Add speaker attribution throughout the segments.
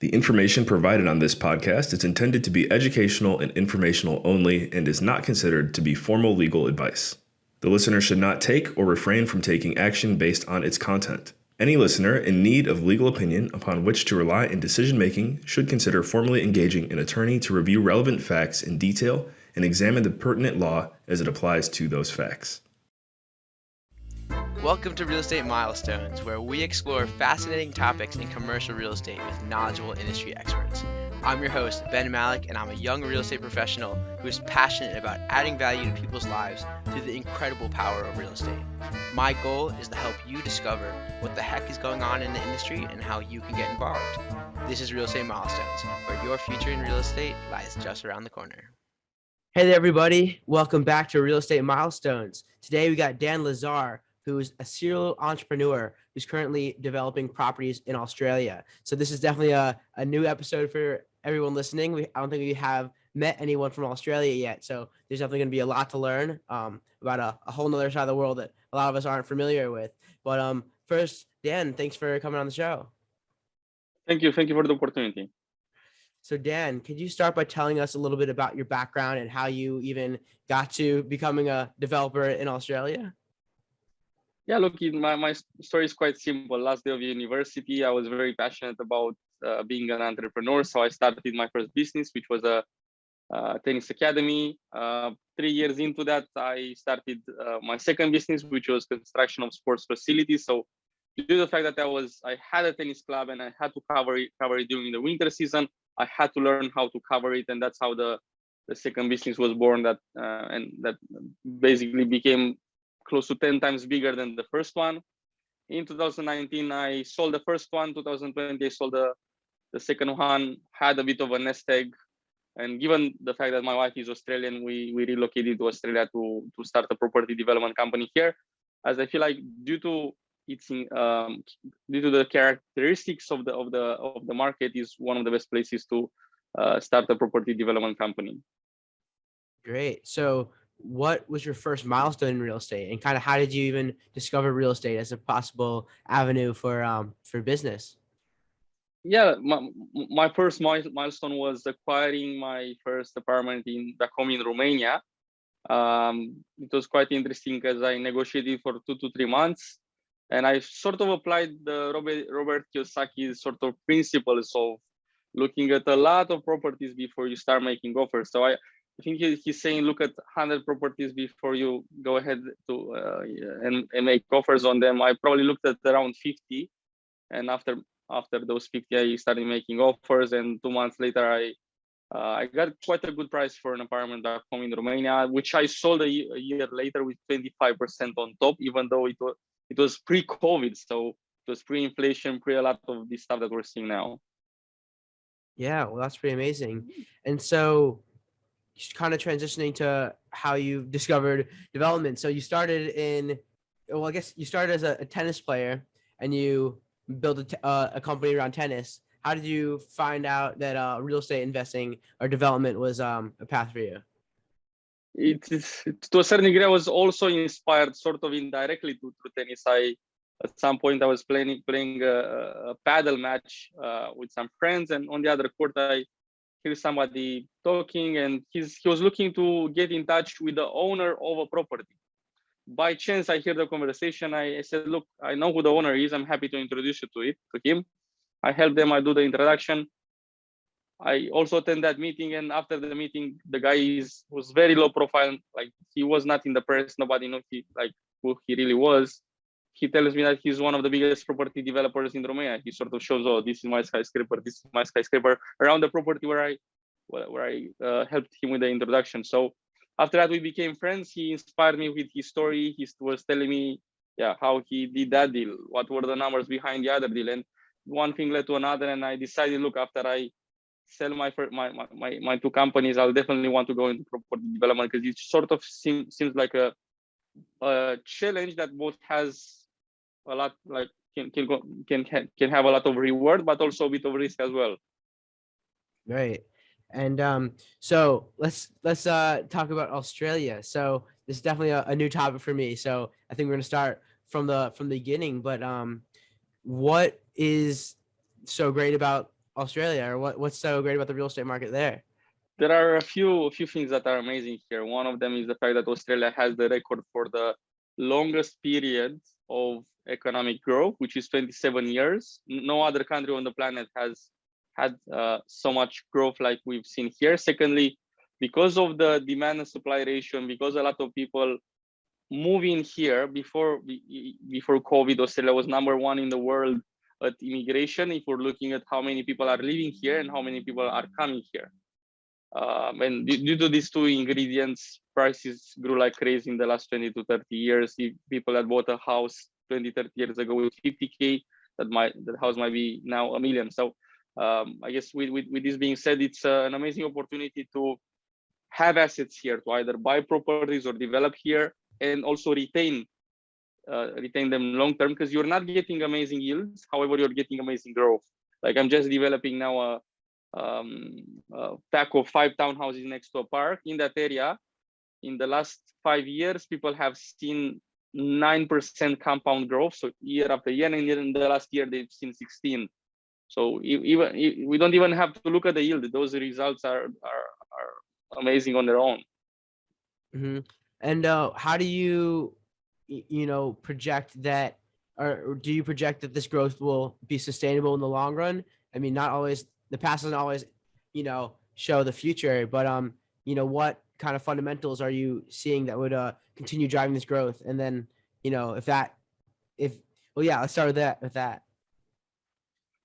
Speaker 1: The information provided on this podcast is intended to be educational and informational only and is not considered to be formal legal advice. The listener should not take or refrain from taking action based on its content. Any listener in need of legal opinion upon which to rely in decision-making should consider formally engaging an attorney to review relevant facts in detail and examine the pertinent law as it applies to those facts.
Speaker 2: Welcome to Real Estate Milestones, where we explore fascinating topics in commercial real estate with knowledgeable industry experts. I'm your host, Ben Malech, and I'm a young real estate professional who is passionate about adding value to people's lives through the incredible power of real estate. My goal is to help you discover what the heck is going on in the industry and how you can get involved. This is Real Estate Milestones, where your future in real estate lies just around the corner. Hey there, everybody. Welcome back to Real Estate Milestones. Today we got Dan Lazar, who's a serial entrepreneur who's currently developing properties in Australia. So this is definitely a new episode for everyone listening. I don't think we have met anyone from Australia yet. So there's definitely going to be a lot to learn about a whole nother side of the world that a lot of us aren't familiar with. But first, Dan, thanks for coming on the show.
Speaker 3: Thank you for the opportunity.
Speaker 2: So Dan, could you start by telling us a little bit about your background and how you even got to becoming a developer in Australia?
Speaker 3: Yeah, look, my story is quite simple. Last day of university, I was very passionate about being an entrepreneur. So I started my first business, which was a tennis academy. 3 years into that, I started my second business, which was construction of sports facilities. So due to the fact that I had a tennis club and I had to cover it during the winter season, I had to learn how to cover it. And that's how the second business was born, that basically became close to 10 times bigger than the first one. In 2019, I sold the first one. 2020, I sold the second one, had a bit of a nest egg. And given the fact that my wife is Australian, we relocated to Australia to start a property development company here, as I feel like due to the characteristics of the market, is one of the best places to start a property development company.
Speaker 2: Great. So what was your first milestone in real estate, and kind of how did you even discover real estate as a possible avenue for business?
Speaker 3: Yeah, my first milestone was acquiring my first apartment back home in Romania. It was quite interesting because I negotiated for 2 to 3 months, and I sort of applied the Robert Kiyosaki's sort of principles of looking at a lot of properties before you start making offers. So I think he's saying look at 100 properties before you go ahead to and make offers on them. I probably looked at around 50, and after those 50, I started making offers. And 2 months later, I got quite a good price for an apartment back home in Romania, which I sold a year later with 25% on top, even though it was pre-COVID, so it was pre-inflation, pre a lot of this stuff that we're seeing now.
Speaker 2: Yeah, well, that's pretty amazing. And so kind of transitioning to how you discovered development. So you started as a tennis player, and you built a company around tennis. How did you find out that real estate investing or development was a path for you?
Speaker 3: To a certain degree, I was also inspired sort of indirectly through tennis. At some point I was playing a paddle match with some friends, and on the other court I hear somebody talking, and he was looking to get in touch with the owner of a property. By chance, I hear the conversation. I said, look, I know who the owner is. I'm happy to introduce you to him. I help them. I do the introduction. I also attend that meeting. And after the meeting, the guy was very low profile. Like, he was not in the press. Nobody knew who he really was. He tells me that he's one of the biggest property developers in Romania. He sort of shows, oh, this is my skyscraper. This is my skyscraper around the property where I helped him with the introduction. So after that, we became friends. He inspired me with his story. He was telling me, how he did that deal, what were the numbers behind the other deal, and one thing led to another. And I decided, look, after I sell my 2 companies, I'll definitely want to go into property development, because it sort of seems like a challenge that both has a lot, like can have a lot of reward, but also a bit of risk as well.
Speaker 2: Right. And so let's talk about Australia. So this is definitely a new topic for me. So I think we're gonna start from the beginning. But what is so great about Australia, or what's so great about the real estate market there?
Speaker 3: There are a few things that are amazing here. One of them is the fact that Australia has the record for the longest period of economic growth, which is 27 years. No other country on the planet has had so much growth like we've seen here. Secondly, because of the demand and supply ratio, and because a lot of people move in here before COVID, Australia was number one in the world at immigration. If we're looking at how many people are living here and how many people are coming here. And due to these two ingredients, prices grew like crazy in the last 20 to 30 years. If people had bought a house 20, 30 years ago with 50K, that house might be now $1 million. So I guess with this being said, it's an amazing opportunity to have assets here, to either buy properties or develop here, and also retain them long term, because you're not getting amazing yields. However, you're getting amazing growth. Like I'm just developing now a pack of 5 townhouses next to a park in that area. In the last 5 years, people have seen 9% compound growth, so year after year, and in the last year they've seen 16. So we don't even have to look at the yield; those results are amazing on their own.
Speaker 2: Mm-hmm. And how do you project that, or do you project that this growth will be sustainable in the long run? I mean, not always. The past doesn't always, show the future, but what kind of fundamentals are you seeing that would continue driving this growth? And then, let's start with that.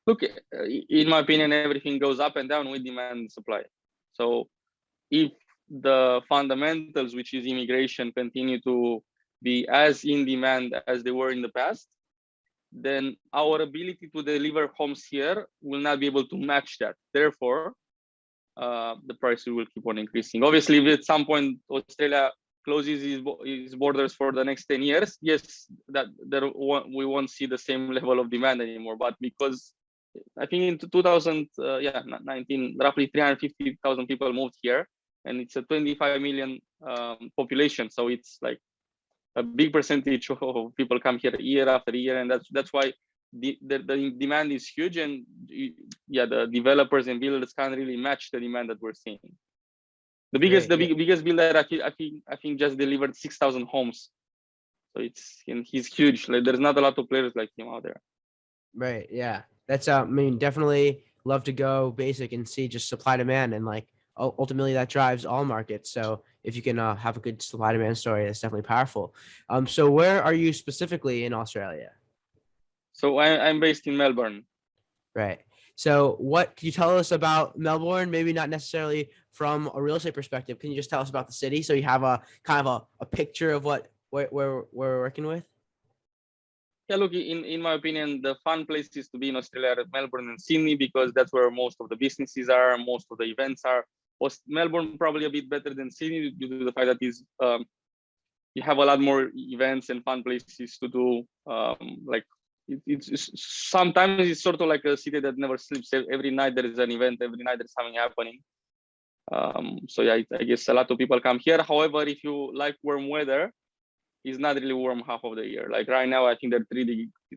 Speaker 3: Look, in my opinion, everything goes up and down with demand and supply. So if the fundamentals, which is immigration, continue to be as in demand as they were in the past, then our ability to deliver homes here will not be able to match that. Therefore, the prices will keep on increasing. Obviously, if at some point Australia closes its borders for the next 10 years, yes, we won't see the same level of demand anymore. But because I think in 2019, roughly 350,000 people moved here, and it's a 25 million population. So it's like a big percentage of people come here year after year, and that's why the demand is huge, and the developers and builders can't really match the demand that we're seeing. The biggest builder I think just delivered 6,000 homes, so he's huge. Like there's not a lot of players like him out there.
Speaker 2: Right. Yeah. That's I mean, definitely love to go basic and see just supply demand, and like ultimately that drives all markets. So if you can have a good supply demand story, that's definitely powerful. So where are you specifically in Australia?
Speaker 3: So I'm based in Melbourne.
Speaker 2: Right. So what can you tell us about Melbourne? Maybe not necessarily from a real estate perspective. Can you just tell us about the city so you have a kind of a picture of where we're working with?
Speaker 3: Yeah, look, in my opinion, the fun places to be in Australia are Melbourne and Sydney, because that's where most of the businesses are, most of the events are. Melbourne probably a bit better than Sydney due to the fact that you have a lot more events and fun places to do. Like it's sometimes it's sort of like a city that never sleeps. Every night there is an event, every night there's something happening. So yeah, I guess a lot of people come here. However, if you like warm weather, it's not really warm half of the year. Like right now, I think there are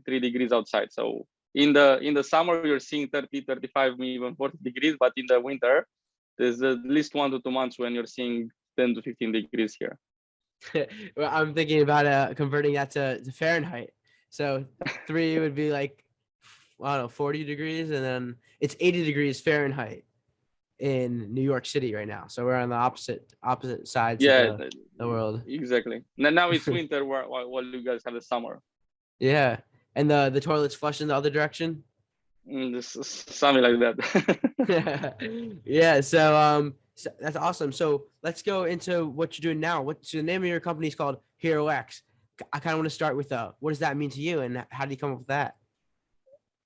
Speaker 3: 3 degrees outside. So in the summer, you're seeing 30, 35, maybe even 40 degrees. But in the winter, there's at least 1 to 2 months when you're seeing 10 to 15 degrees here.
Speaker 2: Well, I'm thinking about converting that to Fahrenheit. So 3 would be like, I don't know, 40 degrees, and then it's 80 degrees Fahrenheit in New York City right now. So we're on the opposite sides of the world.
Speaker 3: Exactly. Now it's winter while you guys have the summer.
Speaker 2: Yeah. And the toilets flush in the other direction?
Speaker 3: Something like that.
Speaker 2: Yeah. So that's awesome. So let's go into what you're doing now. What's the name of your company? Is called HeroX. I kind of want to start with what does that mean to you, and how do you come up with that?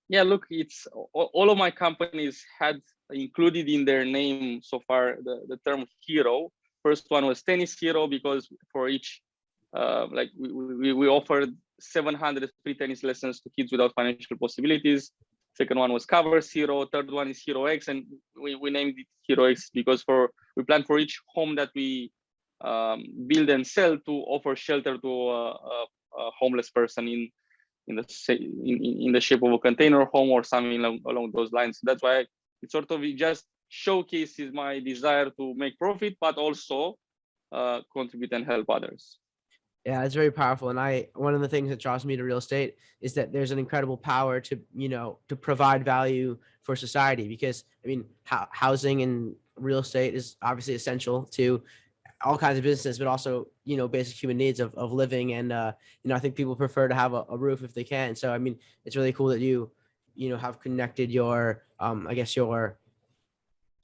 Speaker 3: Yeah, look, it's all of my companies had included in their name so far the term hero. First one was Tennis Hero, because for each we offered 700 free tennis lessons to kids without financial possibilities. Second one was Covers Hero. Third one is HeroX, and we named it HeroX because we plan for each home that we build and sell to offer shelter to a homeless person in the shape of a container home or something along those lines. That's why it just showcases my desire to make profit, but also contribute and help others.
Speaker 2: Yeah, it's very powerful. And one of the things that draws me to real estate is that there's an incredible power to, to provide value for society, because I mean, housing and real estate is obviously essential to all kinds of business, but also, basic human needs of living. And, I think people prefer to have a roof if they can. So, I mean, it's really cool that you have connected your, I guess your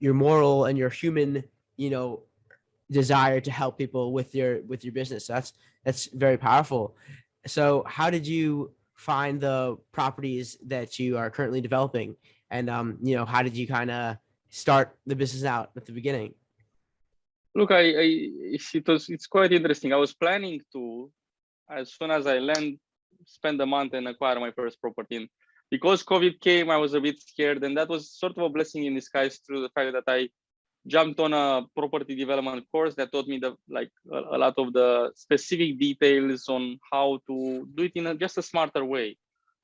Speaker 2: moral and your human, desire to help people with your business. So that's very powerful. So how did you find the properties that you are currently developing? And, how did you kind of start the business out at the beginning?
Speaker 3: Look, it's quite interesting. I was planning to, as soon as I land, spend a month and acquire my first property. And because COVID came, I was a bit scared, and that was sort of a blessing in disguise through the fact that I jumped on a property development course that taught me a lot of the specific details on how to do it in just a smarter way.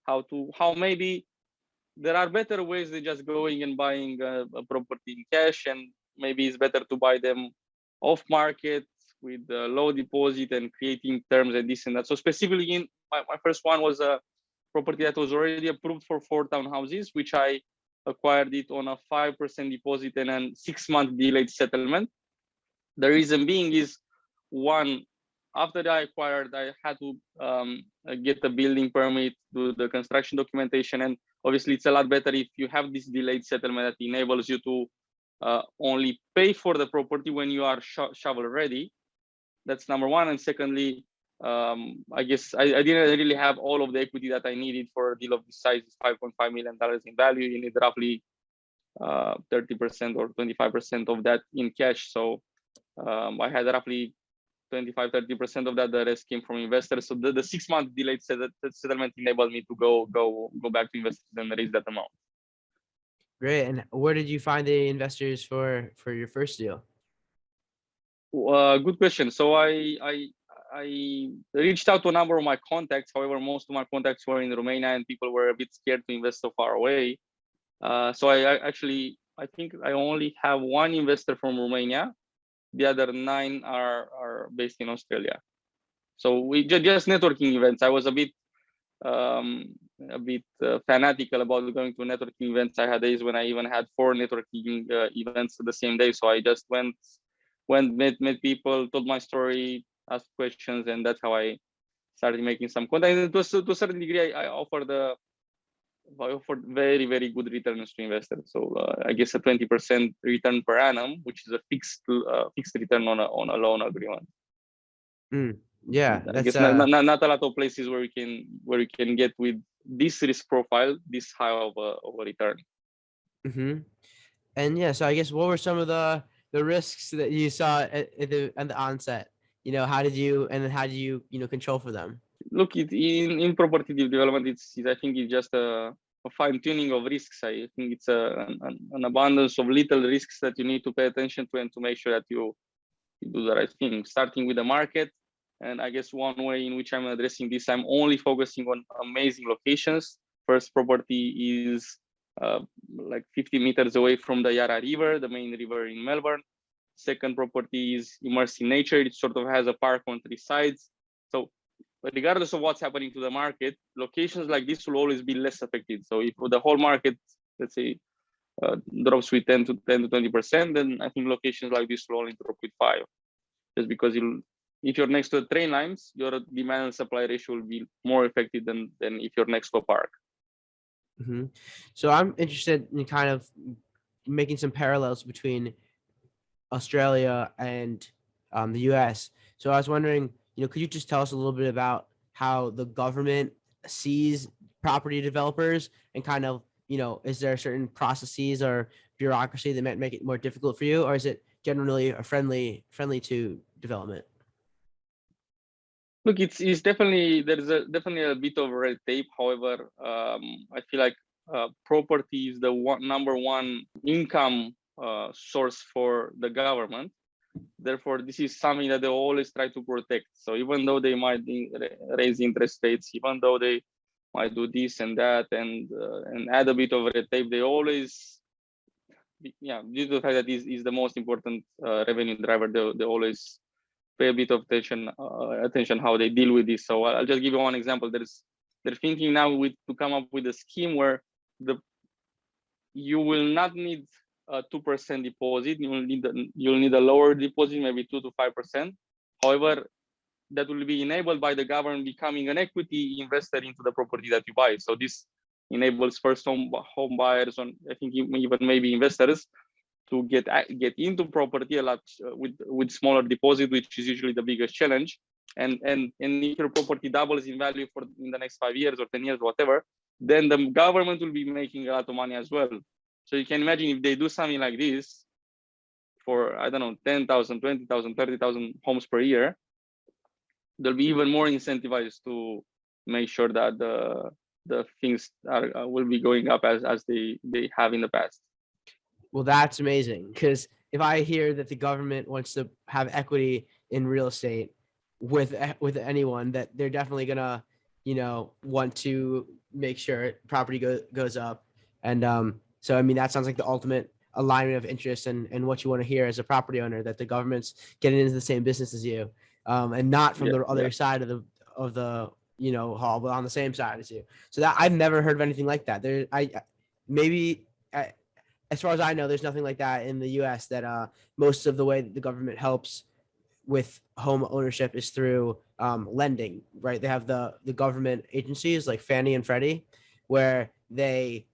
Speaker 3: How maybe there are better ways than just going and buying a property in cash, and maybe it's better to buy them off market with low deposit and creating terms and this and that. So specifically, in my first one was a property that was already approved for 4 townhouses, which I acquired it on a 5% deposit and a 6-month delayed settlement. The reason being is, one, after I acquired, I had to get a building permit, do the construction documentation, and obviously it's a lot better if you have this delayed settlement that enables you to only pay for the property when you are shovel ready. That's number one. And secondly, I guess I didn't really have all of the equity that I needed for a deal of this size. It's $5.5 million in value. You need roughly 30% or 25% of that in cash. So I had roughly 25-30% of that. The rest came from investors. So the 6-month delayed settlement enabled me to go back to investors and raise that amount.
Speaker 2: Great. And where did you find the investors for your first deal?
Speaker 3: Good question. So I reached out to a number of my contacts. However, most of my contacts were in Romania, and people were a bit scared to invest so far away. So I think I only have one investor from Romania. The other 9 are based in Australia. So we just networking events. I was a bit fanatical about going to networking events. I had days when I even had 4 networking events the same day. So I just went, met people, told my story, asked questions, and that's how I started making some content. And to a certain degree, I offered very, very good returns to investors. So I guess a 20% return per annum, which is a fixed return on a loan agreement.
Speaker 2: Yeah,
Speaker 3: I guess not a lot of places where we can get with this risk profile this high of a return.
Speaker 2: And yeah, so I guess what were some of the risks that you saw at the onset? How did you control for them?
Speaker 3: Look, in property development, I think it's just a fine tuning of risks. I think it's an abundance of little risks that you need to pay attention to and to make sure that you do the right thing. Starting with the market, and I guess one way in which I'm addressing this, I'm only focusing on amazing locations. First property is like 50 meters away from the Yarra River, the main river in Melbourne. Second property is immersed in nature. It sort of has a park on 3 sides. So regardless of what's happening to the market, locations like this will always be less affected. So if the whole market, let's say, drops with 10 to 20%, then I think locations like this will only drop with 5%. Just because if you're next to the train lines, your demand and supply ratio will be more affected than if you're next to a park.
Speaker 2: So I'm interested in kind of making some parallels between Australia and the US. So I was wondering, could you just tell us a little bit about how the government sees property developers, and kind of, is there certain processes or bureaucracy that might make it more difficult for you, or is it generally a friendly to development?
Speaker 3: Look, there's definitely a bit of red tape. However, I feel like property is the number one income source for the government. Therefore, this is something that they always try to protect. So even though they might raise interest rates, even though they might do this and that, and add a bit of red tape. They always, due to the fact that this is the most important revenue driver, they always pay a bit of attention how they deal with this. So I'll just give you one example. They're thinking now to come up with a scheme where you will not need a 2% deposit. You'll need a lower deposit, maybe 2 to 5%. However, that will be enabled by the government becoming an equity investor into the property that you buy. So this enables first home buyers, I think even maybe investors, to get into property a lot with smaller deposit, which is usually the biggest challenge. And if your property doubles in value in the next 5 years or 10 years, whatever, then the government will be making a lot of money as well. So you can imagine if they do something like this for, I don't know, 10,000, 20,000, 30,000 homes per year, they'll be even more incentivized to make sure that the things will be going up as they have in the past.
Speaker 4: Well, that's amazing, because if I hear that the government wants to have equity in real estate with anyone, that they're definitely gonna, want to make sure property goes up. And so I mean, that sounds like the ultimate alignment of interest and what you want to hear as a property owner, that the government's getting into the same business as you, and not from the other side of the hall, but on the same side as you. So that I've never heard of anything like that. As far as I know, there's nothing like that in the U.S. That most of the way that the government helps with home ownership is through lending, right? They have the government agencies like Fannie and Freddie, where they,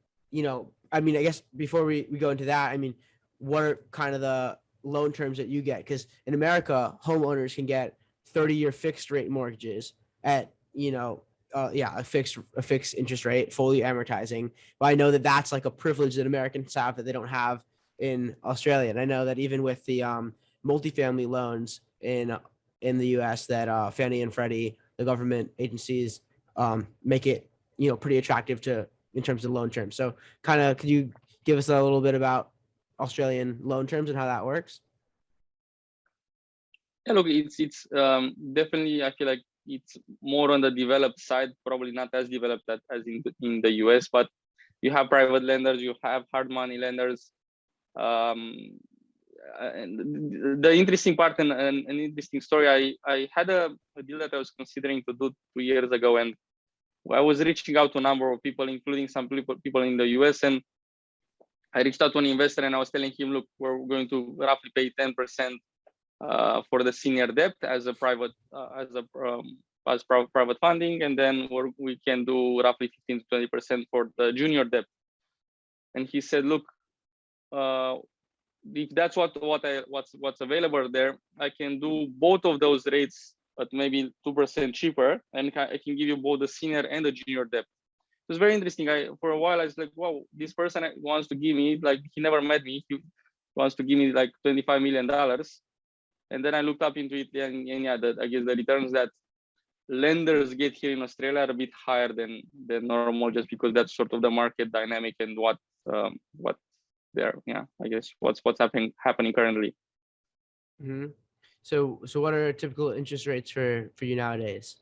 Speaker 4: I mean, I guess before we go into that, I mean, what are kind of the loan terms that you get? Because in America, homeowners can get 30-year fixed rate mortgages at, a fixed interest rate, fully amortizing. But I know that that's like a privilege that Americans have that they don't have in Australia. And I know that even with the multifamily loans in the U.S., that Fannie and Freddie, the government agencies, make it pretty attractive in terms of loan terms. So kind of, could you give us a little bit about Australian loan terms and how that works?
Speaker 3: Yeah, look, it's definitely, I feel like it's more on the developed side, probably not as developed as in the US, but you have private lenders, you have hard money lenders. And the interesting part and an interesting story, I had a deal that I was considering to do 2 years ago, and I was reaching out to a number of people, including some people in the US, and I reached out to an investor and I was telling him, look, we're going to roughly pay 10% for the senior debt as a private private funding, and then we can do roughly 15 to 20% for the junior debt. And he said, look, if that's what's available there, I can do both of those rates at maybe 2% cheaper, and I can give you both the senior and the junior debt. It was very interesting. For a while I was like, wow, this person wants to give me, like, he never met me, he wants to give me like $25 million. And then I looked up into it, and I guess the returns that lenders get here in Australia are a bit higher than normal, just because that's sort of the market dynamic and what they're, I guess what's happening currently.
Speaker 4: Mm-hmm. So what are typical interest rates for you nowadays?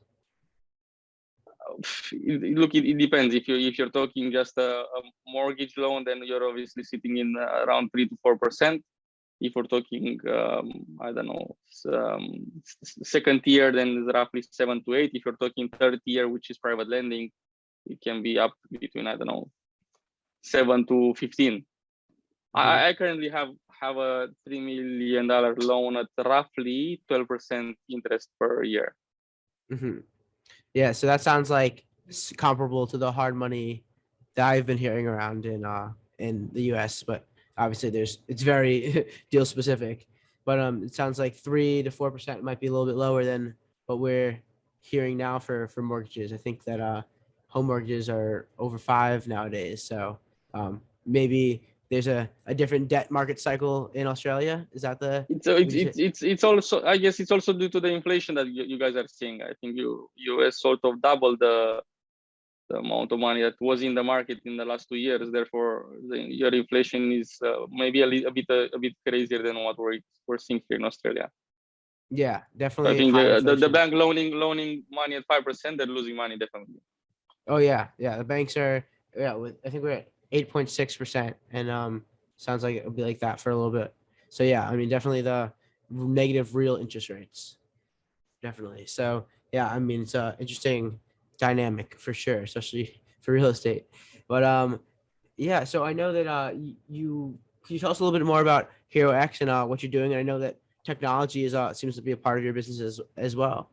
Speaker 3: Look, it depends. If you're talking just a mortgage loan, then you're obviously sitting in around 3 to 4%. If we're talking, I don't know, second tier, then it's roughly 7 to 8. If you're talking third tier, which is private lending, it can be up between, I don't know, 7 to 15. Mm-hmm. I currently have a $3 million loan at roughly 12% interest per year.
Speaker 4: Mm-hmm. Yeah, so that sounds like comparable to the hard money that I've been hearing around in the US, but obviously it's very deal specific. But it sounds like 3 to 4% might be a little bit lower than what we're hearing now for mortgages. I think that home mortgages are over 5 nowadays. So maybe there's a different debt market cycle in Australia. Is that the?
Speaker 3: It's also, I guess it's also due to the inflation that you guys are seeing. I think US sort of doubled the amount of money that was in the market in the last 2 years. Therefore, your inflation is maybe a bit crazier than what we're seeing here in Australia.
Speaker 4: Yeah, definitely.
Speaker 3: I think the bank loaning money at 5%, they're losing money definitely.
Speaker 4: Oh yeah, yeah. The banks are I think we're at 8.6%, and sounds like it'll be like that for a little bit. So yeah, I mean definitely the negative real interest rates, definitely. So yeah, I mean it's a interesting dynamic for sure, especially for real estate. But yeah. So I know that you can you tell us a little bit more about HeroX and what you're doing. And I know that technology is seems to be a part of your business as well.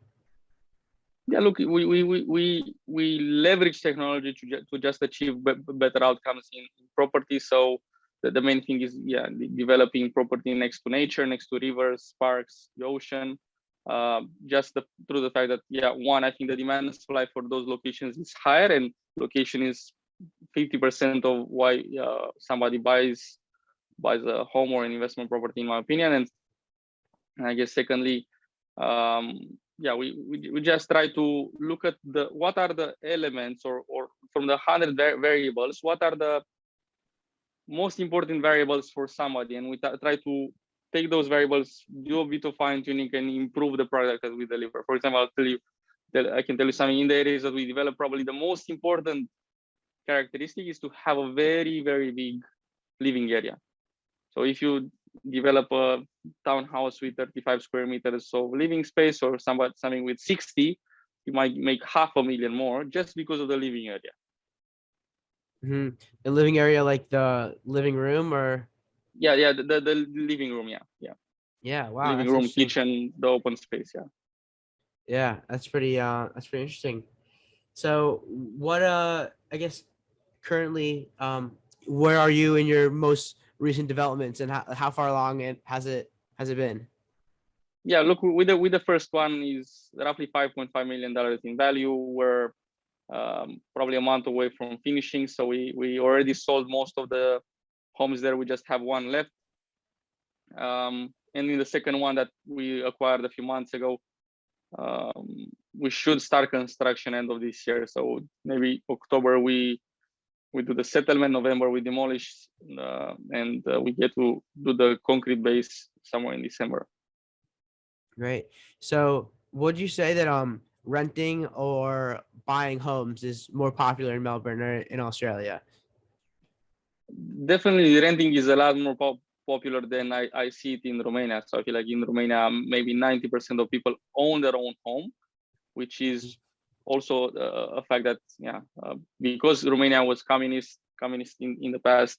Speaker 3: Yeah, look, we leverage technology to just achieve better outcomes in property. So the main thing is, yeah, developing property next to nature, next to rivers, parks, the ocean. Just through the fact that, yeah, one, I think the demand and supply for those locations is higher, and location is 50% of why somebody buys a home or an investment property, in my opinion. And I guess secondly, yeah, we just try to look at what are the elements, or from the 100 variables, what are the most important variables for somebody, and we try to take those variables, do a bit of fine tuning, and improve the product that we deliver. For example, I can tell you something. In the areas that we develop, probably the most important characteristic is to have a very, very big living area. So if you develop a townhouse with 35 square meters of living space, or something with 60, you might make $500,000 more just because of the living area.
Speaker 4: Mm-hmm. The living area, like the living room, or
Speaker 3: Yeah, the living room,
Speaker 4: yeah, wow,
Speaker 3: living
Speaker 4: that's
Speaker 3: room,
Speaker 4: interesting.
Speaker 3: kitchen, the open space,
Speaker 4: Yeah, that's pretty interesting. So what I guess currently where are you in your most recent developments, and how far along it has it been?
Speaker 3: Yeah. Look, with the first one is roughly $5.5 million in value. We're probably a month away from finishing, so we already sold most of the homes there. We just have one left. And in the second one that we acquired a few months ago, we should start construction end of this year. So maybe October we do the settlement, November we demolish, and we get to do the concrete base somewhere in December.
Speaker 4: Great. So would you say that renting or buying homes is more popular in Melbourne or in Australia?
Speaker 3: Definitely renting is a lot more popular than I see it in Romania. So I feel like in Romania, maybe 90% of people own their own home, which is also a fact that, because Romania was communist in the past,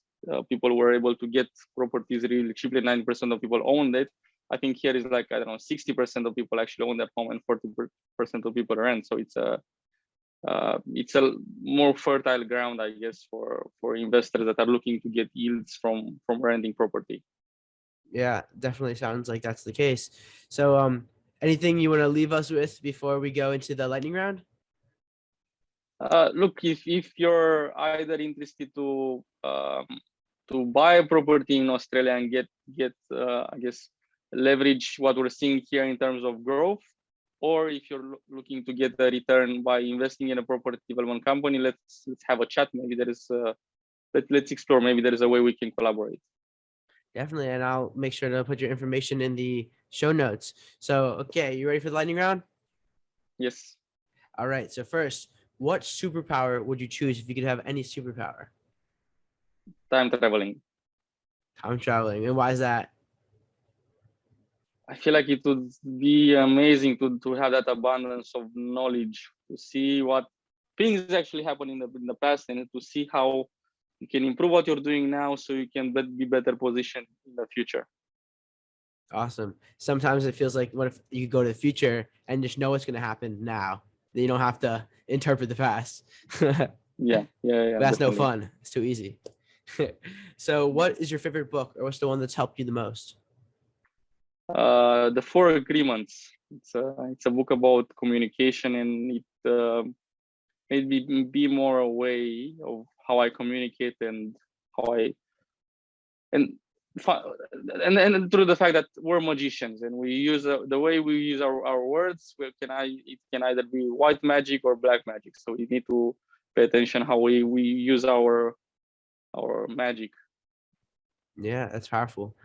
Speaker 3: people were able to get properties really cheaply. 90% of people owned it. I think here is like, I don't know, 60% of people actually own their home and 40% of people rent. So it's a more fertile ground, I guess, for investors that are looking to get yields from renting property.
Speaker 4: Yeah, definitely sounds like that's the case. So anything you want to leave us with before we go into the lightning round?
Speaker 3: Look, if you're either interested to buy a property in Australia and get I guess leverage what we're seeing here in terms of growth, or if you're looking to get a return by investing in a property development company, let's have a chat. Maybe there is let's explore. Maybe there is a way we can collaborate.
Speaker 4: Definitely, and I'll make sure to put your information in the show notes. So, okay, you ready for the lightning round?
Speaker 3: Yes.
Speaker 4: All right. So first, what superpower would you choose if you could have any superpower?
Speaker 3: Time traveling.
Speaker 4: Time traveling, and why is that?
Speaker 3: I feel like it would be amazing to have that abundance of knowledge, to see what things actually happened in the past, and to see how you can improve what you're doing now so you can be better positioned in the future.
Speaker 4: Awesome. Sometimes it feels like, what if you could go to the future and just know what's going to happen now? Then you don't have to interpret the past.
Speaker 3: Yeah.
Speaker 4: That's no
Speaker 3: Definitely.
Speaker 4: fun. It's too easy. So, what is your favorite book, or what's the one that's helped you the most?
Speaker 3: The Four Agreements. It's a book about communication, and it made me be more aware of how I communicate and how I and through the fact that we're magicians and we use the way we use our words, it can either be white magic or black magic. So we need to pay attention how we use our magic.
Speaker 4: Yeah, that's powerful.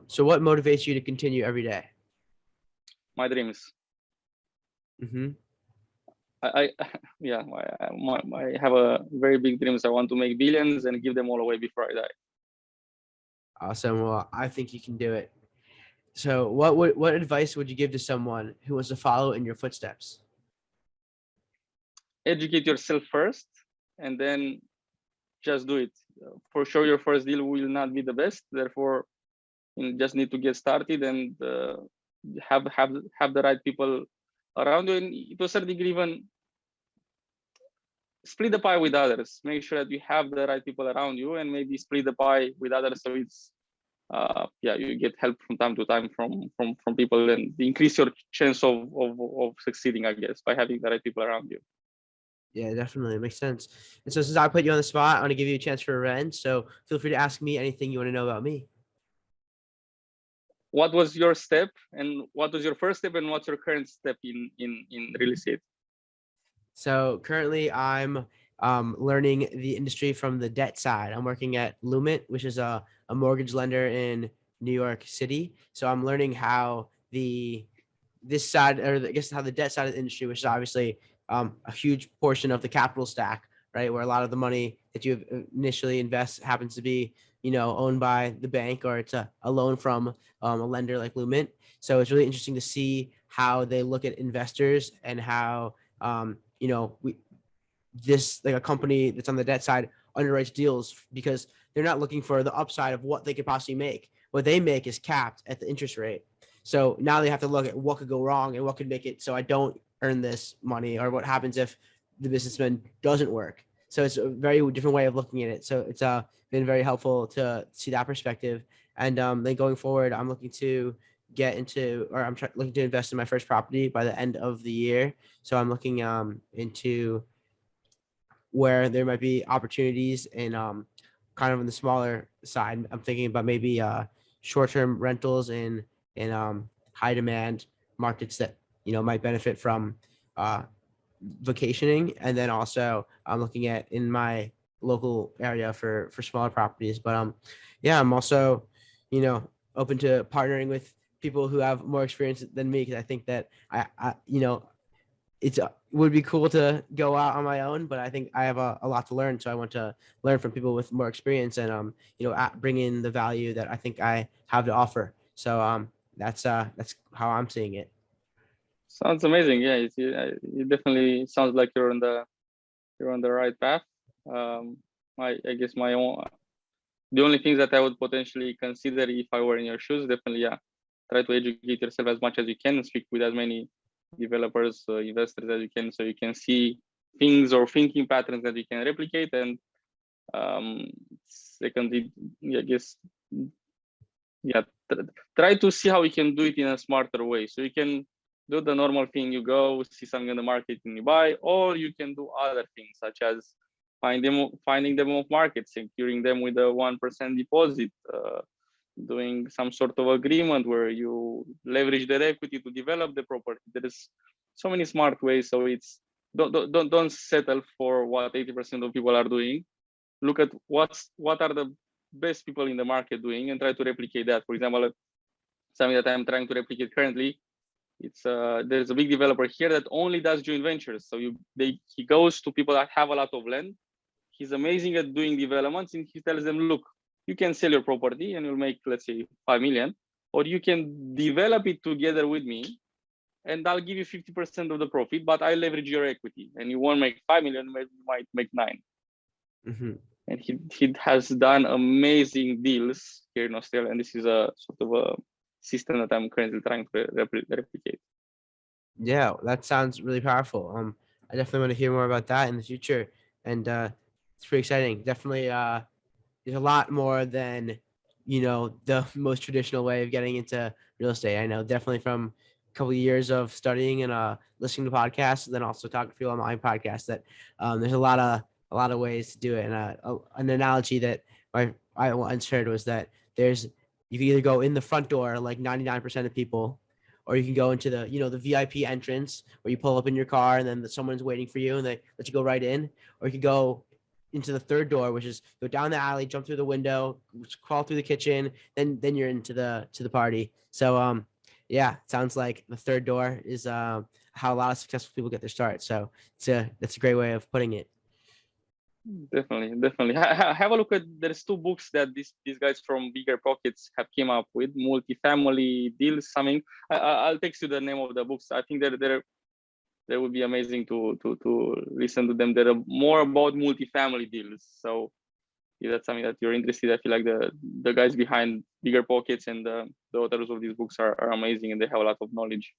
Speaker 4: So what motivates you to continue every day?
Speaker 3: My dreams.
Speaker 4: Mm-hmm.
Speaker 3: I yeah, I have a very big dreams. I want to make billions and give them all away before I die.
Speaker 4: Awesome. Well, I think you can do it. So what advice would you give to someone who wants to follow in your footsteps?
Speaker 3: Educate yourself first, and then just do it. For sure, your first deal will not be the best. Therefore, you just need to get started and have the right people around you, and to a certain degree, even split the pie with others. Make sure that you have the right people around you, and maybe split the pie with others, so it's you get help from time to time from people, and increase your chance of succeeding, I guess, by having the right people around you.
Speaker 4: Yeah, definitely. It makes sense. And so since I put you on the spot, I want to give you a chance for a revenge. So feel free to ask me anything you want to know about me.
Speaker 3: What was your step, and what was your first step, and what's your current step in real estate?
Speaker 4: So currently I'm learning the industry from the debt side. I'm working at Lumit, which is a mortgage lender in New York City. So I'm learning how this side, or I guess how the debt side of the industry, which is obviously a huge portion of the capital stack, right? Where a lot of the money that you initially invest happens to be, owned by the bank, or it's a loan from a lender like Lumit. So it's really interesting to see how they look at investors and how, this, like a company that's on the debt side, underwrites deals, because they're not looking for the upside of what they could possibly make. What they make is capped at the interest rate. So now they have to look at what could go wrong and what could make it so I don't earn this money, or what happens if the businessman doesn't work. So it's a very different way of looking at it. So it's been very helpful to see that perspective. And then going forward, I'm looking to get into, or looking to invest in my first property by the end of the year. So I'm looking into where there might be opportunities in kind of on the smaller side. I'm thinking about maybe short-term rentals in high demand markets that might benefit from vacationing. And then also I'm looking at in my local area for smaller properties. But I'm also open to partnering with people who have more experience than me, because I think that I it's would be cool to go out on my own, but I think I have a lot to learn. So I want to learn from people with more experience, and bring in the value that I think I have to offer. So that's how I'm seeing it.
Speaker 3: Sounds amazing. Yeah, it definitely sounds like you're on the right path. I guess the only things that I would potentially consider if I were in your shoes, definitely, try to educate yourself as much as you can, and speak with as many developers, investors as you can, so you can see things or thinking patterns that you can replicate. And secondly, I guess, try to see how you can do it in a smarter way. So you can do the normal thing, you go see something in the market and you buy, or you can do other things, such as finding them off market, securing them with a 1% deposit, doing some sort of agreement where you leverage their equity to develop the property. There is so many smart ways. So it's don't settle for what 80% of people are doing. Look at what are the best people in the market doing, and try to replicate that. For example, something that I'm trying to replicate currently, it's there's a big developer here that only does joint ventures. So he goes to people that have a lot of land. He's amazing at doing developments, and he tells them, look, you can sell your property and you'll make, let's say, 5 million, or you can develop it together with me and I'll give you 50% of the profit, but I leverage your equity, and you won't make 5 million, you might make 9.
Speaker 4: Mm-hmm.
Speaker 3: And he has done amazing deals here in Australia, and this is a sort of a system that I'm currently trying to replicate.
Speaker 4: Yeah, that sounds really powerful. I definitely want to hear more about that in the future, and it's pretty exciting. Definitely, there's a lot more than the most traditional way of getting into real estate. I know definitely from a couple of years of studying and listening to podcasts, and then also talking to people on my podcast, that there's a lot of ways to do it. And an analogy that I once heard was that you can either go in the front door like 99% of people, or you can go into the VIP entrance where you pull up in your car and then someone's waiting for you and they let you go right in, or you could go into the third door, which is go down the alley, jump through the window, crawl through the kitchen, then you're into the party. So Yeah, sounds like the third door is how a lot of successful people get their start. So that's a great way of putting it.
Speaker 3: Definitely. Have a look at. There's two books that these guys from Bigger Pockets have came up with. Multifamily deals. Something. I'll text you the name of the books. I think they would be amazing to listen to them. They're more about multifamily deals. So if that's something that you're interested, I feel like the guys behind Bigger Pockets and the authors of these books are amazing, and they have a lot of knowledge.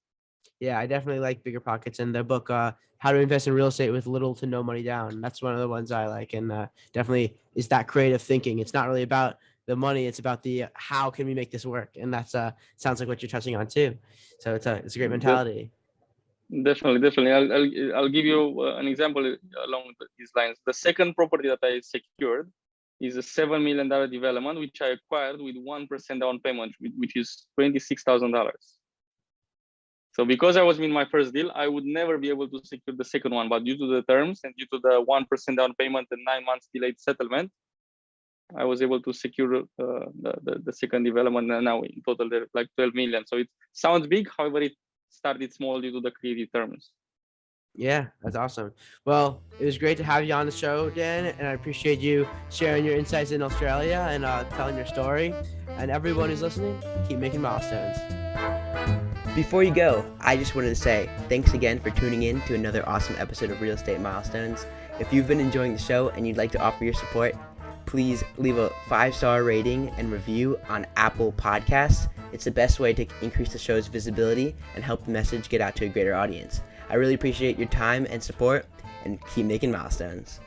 Speaker 4: Yeah, I definitely like Bigger Pockets, and the book How to Invest in Real Estate with Little to No Money Down. That's one of the ones I like, and definitely is that creative thinking. It's not really about the money; it's about the how can we make this work, and that's sounds like what you're touching on too. So it's a great mentality.
Speaker 3: Definitely. I'll give you an example along these lines. The second property that I secured is a $7 million development, which I acquired with 1% down payment, which is $26,000. So because I was in my first deal, I would never be able to secure the second one. But due to the terms and due to the 1% down payment and 9 months delayed settlement, I was able to secure the second development. And now in total, they're like 12 million. So it sounds big. However, it started small due to the creative terms.
Speaker 4: Yeah, that's awesome. Well, it was great to have you on the show, Dan, and I appreciate you sharing your insights in Australia and telling your story. And everyone who's listening, keep making milestones. Before you go, I just wanted to say thanks again for tuning in to another awesome episode of Real Estate Milestones. If you've been enjoying the show and you'd like to offer your support, please leave a 5-star rating and review on Apple Podcasts. It's the best way to increase the show's visibility and help the message get out to a greater audience. I really appreciate your time and support, and keep making milestones.